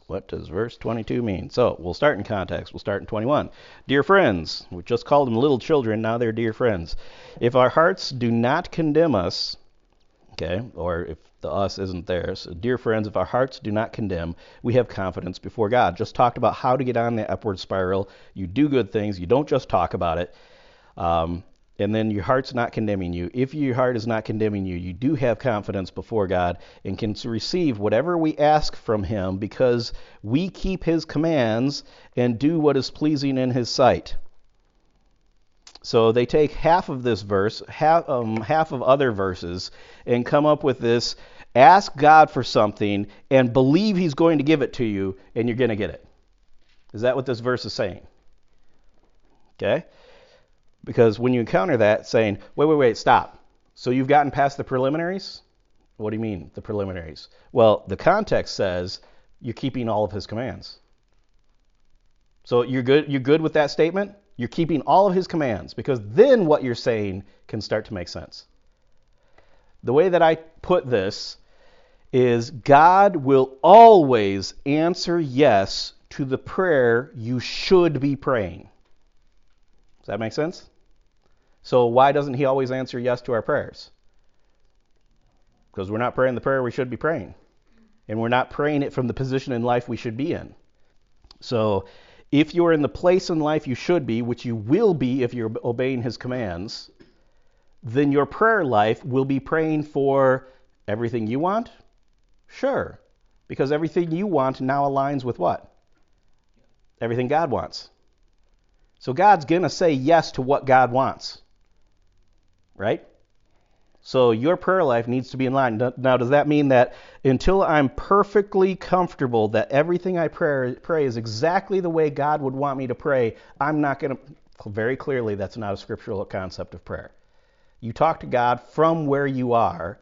What does verse 22 mean? So we'll start in context. We'll start in 21. Dear friends, we just called them little children, now they're dear friends. If our hearts do not condemn us, okay, or if the us isn't there, so dear friends, if our hearts do not condemn, we have confidence before God. Just talked about how to get on the upward spiral. You do good things. You don't just talk about it. And then your heart's not condemning you. If your heart is not condemning you, you do have confidence before God and can receive whatever we ask from him because we keep his commands and do what is pleasing in his sight. So they take half of this verse, half of other verses, and come up with this: ask God for something and believe he's going to give it to you, and you're going to get it. Is that what this verse is saying? Okay? Because when you encounter that, saying, wait, stop. So you've gotten past the preliminaries? What do you mean, the preliminaries? Well, the context says you're keeping all of his commands. So you're good with that statement? You're keeping all of his commands, because then what you're saying can start to make sense. The way that I put this is God will always answer yes to the prayer you should be praying. Does that make sense? So why doesn't he always answer yes to our prayers? Because we're not praying the prayer we should be praying. And we're not praying it from the position in life we should be in. So if you're in the place in life you should be, which you will be if you're obeying his commands, then your prayer life will be praying for everything you want? Sure. Because everything you want now aligns with what? Everything God wants. So God's going to say yes to what God wants. Right? So your prayer life needs to be in line. Now, does that mean that until I'm perfectly comfortable that everything I pray is exactly the way God would want me to pray, I'm not going to... Very clearly, that's not a scriptural concept of prayer. You talk to God from where you are,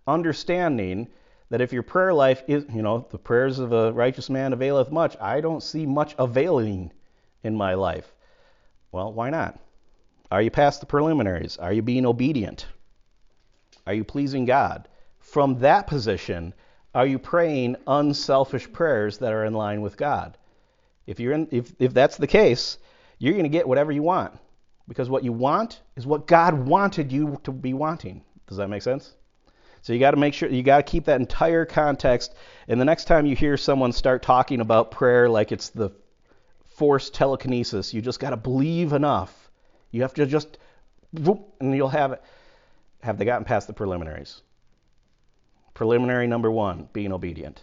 understanding that if your prayer life is, the prayers of a righteous man availeth much, I don't see much availing in my life. Well, why not? Are you past the preliminaries? Are you being obedient? Are you pleasing God? From that position, are you praying unselfish prayers that are in line with God? If that's the case, you're going to get whatever you want, because what you want is what God wanted you to be wanting. Does that make sense? So you got to make sure, you got to keep that entire context. And the next time you hear someone start talking about prayer like it's the forced telekinesis, you just got to believe enough. You have to just, whoop, and you'll have it. Have they gotten past the preliminaries? Preliminary number 1, being obedient.